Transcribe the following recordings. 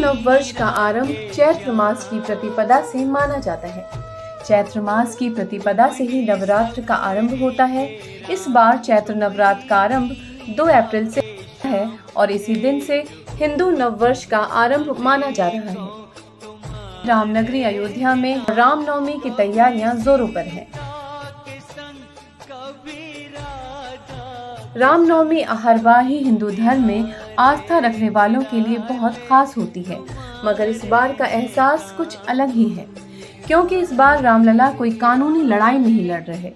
नव वर्ष का आरंभ चैत्र मास की प्रतिपदा से माना जाता है। चैत्र मास की प्रतिपदा से ही नवरात्र का आरंभ होता है। इस बार चैत्र नवरात्र का आरंभ 2 अप्रैल से है और इसी दिन से हिंदू नव वर्ष का आरंभ माना जा रहा है। रामनगरी अयोध्या में रामनवमी की तैयारियां जोरों पर हैं। रामनवमी हर बार ही हिंदू धर्म में आस्था रखने वालों के लिए बहुत खास होती है, मगर इस बार का एहसास कुछ अलग ही है, क्योंकि इस बार रामलला कोई कानूनी लड़ाई नहीं लड़ रहे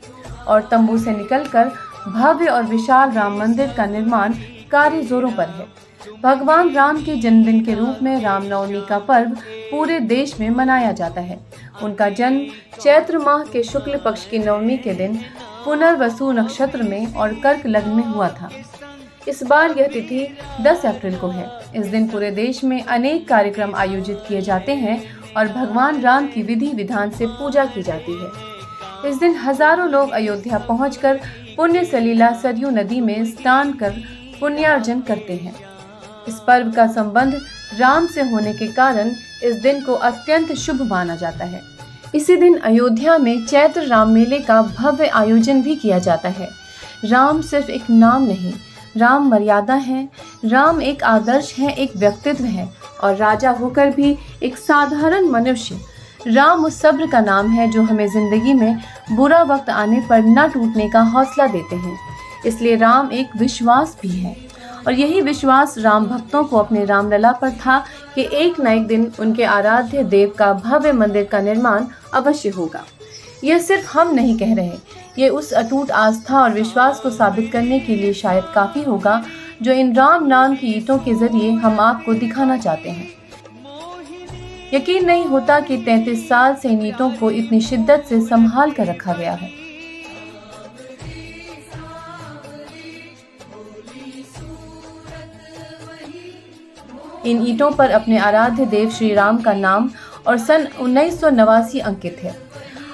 और तंबू से निकलकर भव्य और विशाल राम मंदिर का निर्माण कार्य जोरों पर है। भगवान राम के जन्मदिन के रूप में रामनवमी का पर्व पूरे देश में मनाया जाता है। उनका जन्म चैत्र माह के शुक्ल पक्ष की नवमी के दिन पुनर्वसु नक्षत्र में और कर्क लग्न में हुआ था। इस बार यह तिथि 10 अप्रैल को है। इस दिन पूरे देश में अनेक कार्यक्रम आयोजित किए जाते हैं और भगवान राम की विधि विधान से पूजा की जाती है। इस दिन हजारों लोग अयोध्या पहुंचकर पुण्य सलीला सरयू नदी में स्नान कर पुण्यार्जन करते हैं। इस पर्व का संबंध राम से होने के कारण इस दिन को अत्यंत शुभ माना जाता है। इसी दिन अयोध्या में चैत्र राम मेले का भव्य आयोजन भी किया जाता है। राम सिर्फ एक नाम नहीं, राम मर्यादा है, राम एक आदर्श है, एक व्यक्तित्व है और राजा होकर भी एक साधारण मनुष्य। राम उस सब्र का नाम है जो हमें जिंदगी में बुरा वक्त आने पर न टूटने का हौसला देते हैं। इसलिए राम एक विश्वास भी है और यही विश्वास राम भक्तों को अपने रामलला पर था कि एक न एक दिन उनके आराध्य देव का भव्य मंदिर का निर्माण अवश्य होगा। यह सिर्फ हम नहीं कह रहे, ये उस अटूट आस्था और विश्वास को साबित करने के लिए शायद काफी होगा जो इन राम नाम की ईंटों के जरिए हम आपको दिखाना चाहते हैं। यकीन नहीं होता कि 33 साल से इन ईंटों को इतनी शिद्दत से संभाल कर रखा गया है। इन ईंटों पर अपने आराध्य देव श्री राम का नाम और सन 1989 अंकित है।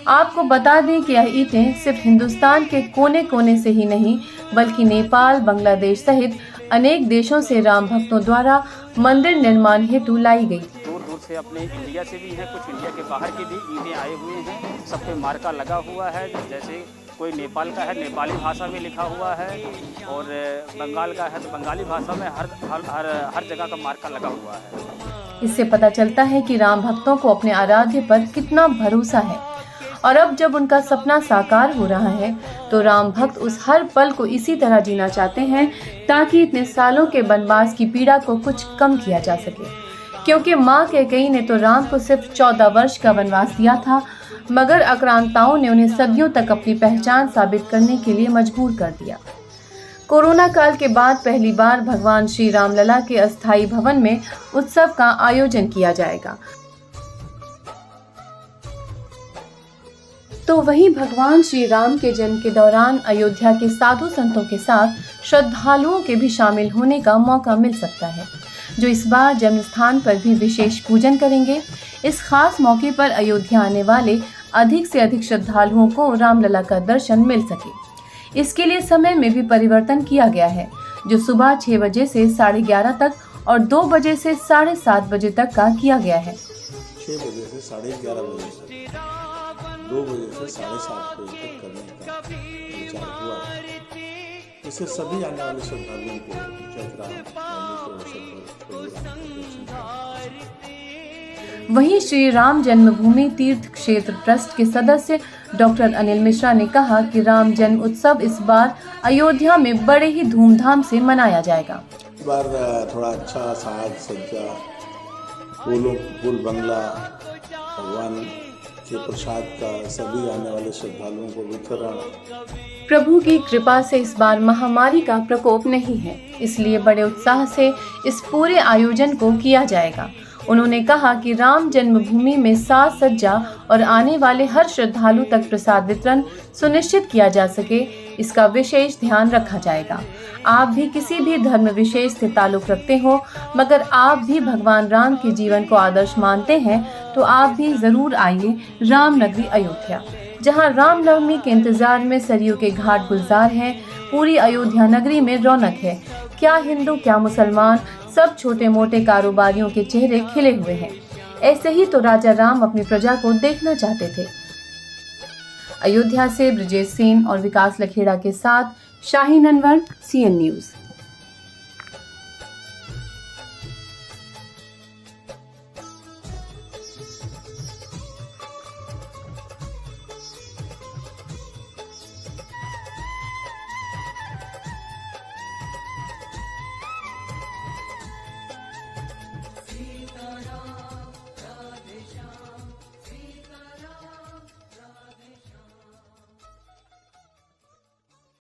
आपको बता दें कि यह ईंटें सिर्फ हिंदुस्तान के कोने कोने से ही नहीं, बल्कि नेपाल, बांग्लादेश सहित अनेक देशों से राम भक्तों द्वारा मंदिर निर्माण हेतु लाई गई। दूर दूर से अपने इंडिया से भी हैं, कुछ इंडिया के बाहर के भी ईंटें आए हुए हैं। सब पे मार्का लगा हुआ है, जैसे कोई नेपाल का है नेपाली भाषा में लिखा हुआ है और बंगाल का है तो बंगाली भाषा में हर जगह का मार्का लगा हुआ है। इससे पता चलता है कि राम भक्तों को अपने आराध्य पर कितना भरोसा है और अब जब उनका सपना साकार हो रहा है तो राम भक्त उस हर पल को इसी तरह जीना चाहते हैं ताकि इतने सालों के वनवास की पीड़ा को कुछ कम किया जा सके। क्योंकि माँ कैकेयी ने तो राम को सिर्फ 14 वर्ष का वनवास दिया था, मगर आक्रांताओं ने उन्हें सदियों तक अपनी पहचान साबित करने के लिए मजबूर कर दिया। कोरोना काल के बाद पहली बार भगवान श्री रामलला के अस्थायी भवन में उत्सव का आयोजन किया जाएगा। तो वहीं भगवान श्री राम के जन्म के दौरान अयोध्या के साधु संतों के साथ श्रद्धालुओं के भी शामिल होने का मौका मिल सकता है, जो इस बार जन्म स्थान पर भी विशेष पूजन करेंगे। इस खास मौके पर अयोध्या आने वाले अधिक से अधिक श्रद्धालुओं को रामलला का दर्शन मिल सके। इसके लिए समय में भी परिवर्तन किया गया है, जो सुबह 6 बजे से 11:30 तक और 2 बजे से 7:30 बजे तक का किया गया है। 6 बजे से 11:30 बजे तक, 2 बजे से 7:30 बजे तक करने का विचार हुआ है। इससे सभी आने वाले श्रद्धालुओं को वहीं श्री राम जन्मभूमि तीर्थ क्षेत्र ट्रस्ट के सदस्य डॉक्टर अनिल मिश्रा ने कहा कि राम जन्म उत्सव इस बार अयोध्या में बड़े ही धूमधाम से मनाया जाएगा। इस बार थोड़ा अच्छा साज सज्जा, फूल बंगला, भगवान के प्रसाद का सभी आने वाले श्रद्धालुओं को वितरण। प्रभु की कृपा से इस बार महामारी का प्रकोप नहीं है, इसलिए बड़े उत्साह से इस पूरे आयोजन को किया जाएगा। उन्होंने कहा कि राम जन्मभूमि में साज सज्जा और आने वाले हर श्रद्धालु तक प्रसाद वितरण सुनिश्चित किया जा सके, इसका विशेष ध्यान रखा जाएगा। आप भी किसी भी धर्म विशेष से ताल्लुक रखते हो, मगर आप भी भगवान राम के जीवन को आदर्श मानते हैं, तो आप भी जरूर आइए रामनगरी अयोध्या, जहां रामनवमी के इंतजार में सरयू के घाट गुलजार हैं। पूरी अयोध्या नगरी में रौनक है। क्या हिंदू क्या मुसलमान, सब छोटे मोटे कारोबारियों के चेहरे खिले हुए हैं। ऐसे ही तो राजा राम अपनी प्रजा को देखना चाहते थे। अयोध्या से ब्रिजेश सेन और विकास लखेड़ा के साथ शाहीन अनवर, CN न्यूज़।